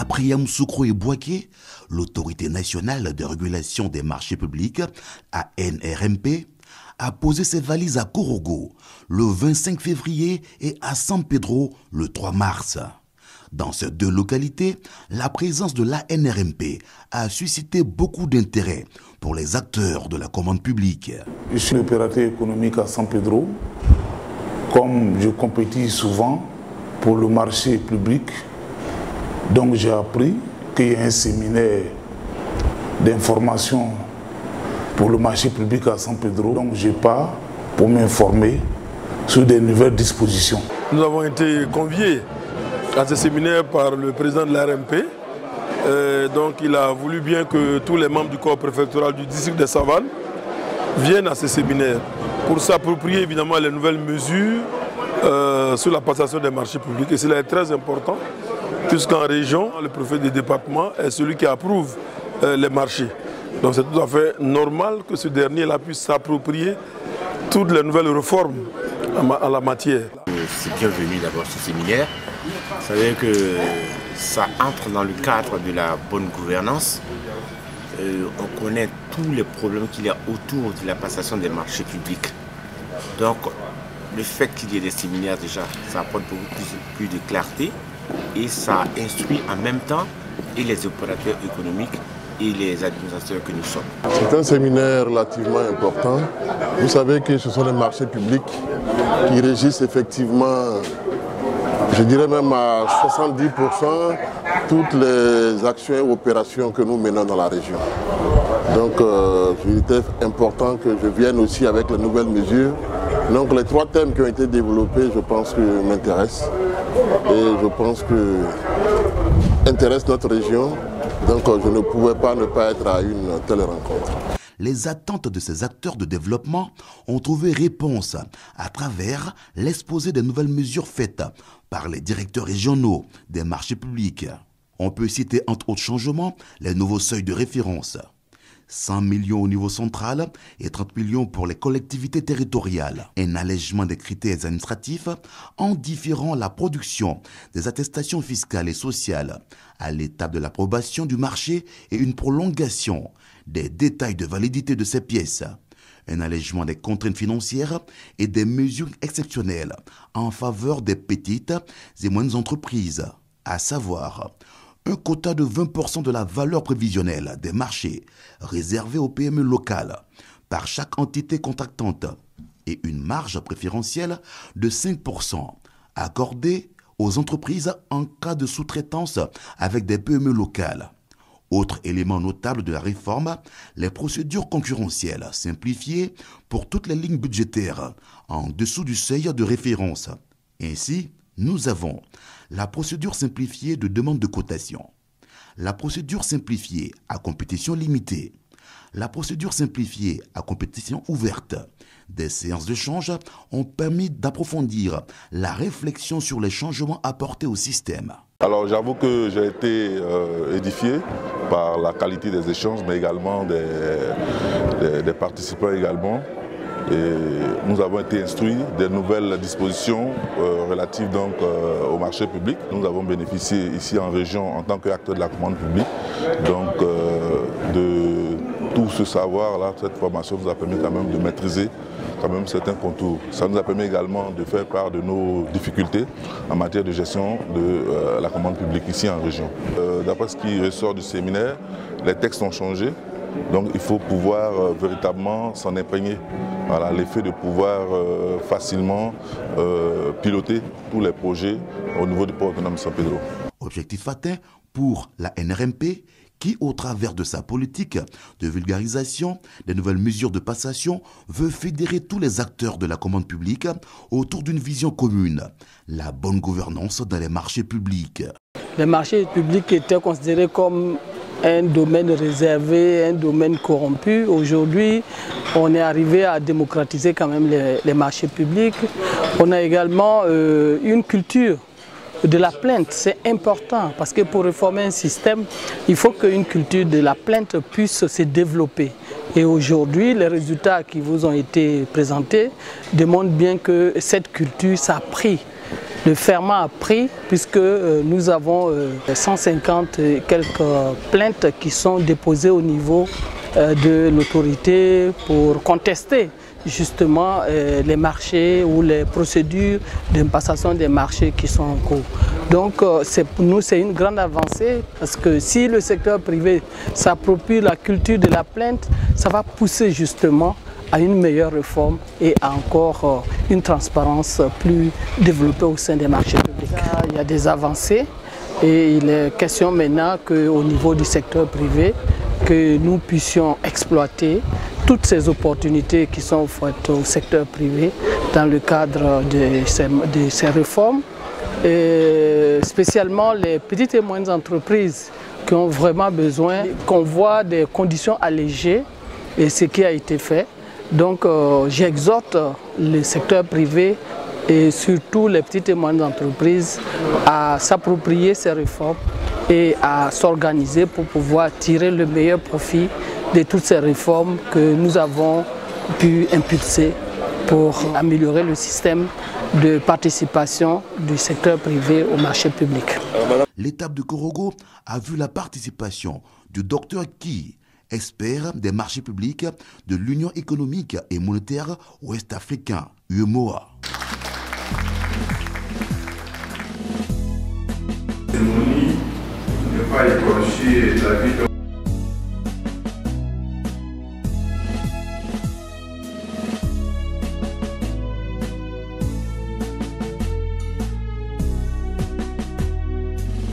D'après Yamoussoukro et Bouaké, l'autorité nationale de régulation des marchés publics, ANRMP, a posé ses valises à Korogo le 25 février et à San Pedro le 3 mars. Dans ces deux localités, la présence de l'ANRMP a suscité beaucoup d'intérêt pour les acteurs de la commande publique. Je suis opérateur économique à San Pedro. Comme je compétis souvent pour le marché public, donc j'ai appris qu'il y a un séminaire d'information pour le marché public à San Pedro. Donc je pars pour m'informer sur des nouvelles dispositions. Nous avons été conviés à ce séminaire par le président de l'ARMP. Donc il a voulu bien que tous les membres du corps préfectoral du district de Savanes viennent à ce séminaire pour s'approprier évidemment les nouvelles mesures sur la passation des marchés publics. Et cela est très important puisqu'en région, le préfet du département est celui qui approuve les marchés. Donc c'est tout à fait normal que ce dernier-là puisse s'approprier toutes les nouvelles réformes en la matière. C'est bienvenu d'abord ce séminaire. Vous savez que ça entre dans le cadre de la bonne gouvernance. On connaît tous les problèmes qu'il y a autour de la passation des marchés publics. Donc le fait qu'il y ait des séminaires déjà, ça apporte beaucoup plus de clarté et ça instruit en même temps et les opérateurs économiques et les administrateurs que nous sommes. C'est un séminaire relativement important. Vous savez que ce sont les marchés publics qui régissent effectivement, je dirais même à 70%, toutes les actions et opérations que nous menons dans la région. Donc il était important que je vienne aussi avec les nouvelles mesures. Donc les trois thèmes qui ont été développés, je pense que m'intéressent et je pense que intéressent notre région. Donc je ne pouvais pas ne pas être à une telle rencontre. Les attentes de ces acteurs de développement ont trouvé réponse à travers l'exposé des nouvelles mesures faites par les directeurs régionaux des marchés publics. On peut citer entre autres changements les nouveaux seuils de référence. 100 millions au niveau central et 30 millions pour les collectivités territoriales. Un allègement des critères administratifs en différant la production des attestations fiscales et sociales à l'étape de l'approbation du marché et une prolongation des détails de validité de ces pièces. Un allègement des contraintes financières et des mesures exceptionnelles en faveur des petites et moyennes entreprises, à savoir un quota de 20% de la valeur prévisionnelle des marchés réservés aux PME locales par chaque entité contractante et une marge préférentielle de 5% accordée aux entreprises en cas de sous-traitance avec des PME locales. Autre élément notable de la réforme, les procédures concurrentielles simplifiées pour toutes les lignes budgétaires en dessous du seuil de référence. Ainsi, nous avons la procédure simplifiée de demande de cotation, la procédure simplifiée à compétition limitée, la procédure simplifiée à compétition ouverte. Des séances de change ont permis d'approfondir la réflexion sur les changements apportés au système. Alors j'avoue que j'ai été édifié par la qualité des échanges, mais également des participants également. Et nous avons été instruits des nouvelles dispositions relatives donc, au marché public. Nous avons bénéficié ici en région en tant qu'acteur de la commande publique donc, de tout ce savoir-là. Cette formation nous a permis quand même de maîtriser quand même certains contours. Ça nous a permis également de faire part de nos difficultés en matière de gestion de la commande publique ici en région. D'après ce qui ressort du séminaire, les textes ont changé. Donc il faut pouvoir véritablement s'en imprégner. Voilà, l'effet de pouvoir facilement piloter tous les projets au niveau du port autonome de San Pedro. Objectif atteint pour la NRMP qui, au travers de sa politique de vulgarisation des nouvelles mesures de passation, veut fédérer tous les acteurs de la commande publique autour d'une vision commune, la bonne gouvernance dans les marchés publics. Les marchés publics étaient considérés comme un domaine réservé, un domaine corrompu. Aujourd'hui, on est arrivé à démocratiser quand même les marchés publics. On a également une culture de la plainte. C'est important parce que pour réformer un système, il faut qu'une culture de la plainte puisse se développer. Et aujourd'hui, les résultats qui vous ont été présentés démontrent bien que cette culture, ça a pris. Le ferment a pris puisque nous avons 150 et quelques plaintes qui sont déposées au niveau de l'autorité pour contester justement les marchés ou les procédures de passation des marchés qui sont en cours. Donc pour nous c'est une grande avancée parce que si le secteur privé s'approprie la culture de la plainte, ça va pousser justement à une meilleure réforme et à encore une transparence plus développée au sein des marchés publics. Il y a des avancées et il est question maintenant qu'au niveau du secteur privé, que nous puissions exploiter toutes ces opportunités qui sont offertes au secteur privé dans le cadre de ces réformes, et spécialement les petites et moyennes entreprises qui ont vraiment besoin qu'on voit des conditions allégées et ce qui a été fait. Donc j'exhorte le secteur privé et surtout les petites et moyennes entreprises à s'approprier ces réformes et à s'organiser pour pouvoir tirer le meilleur profit de toutes ces réformes que nous avons pu impulser pour améliorer le système de participation du secteur privé au marché public. L'étape de Korogo a vu la participation du Dr Ki, expert des marchés publics de l'Union économique et monétaire ouest-africain, UEMOA. La cérémonie ne pas écorcher la vie d'un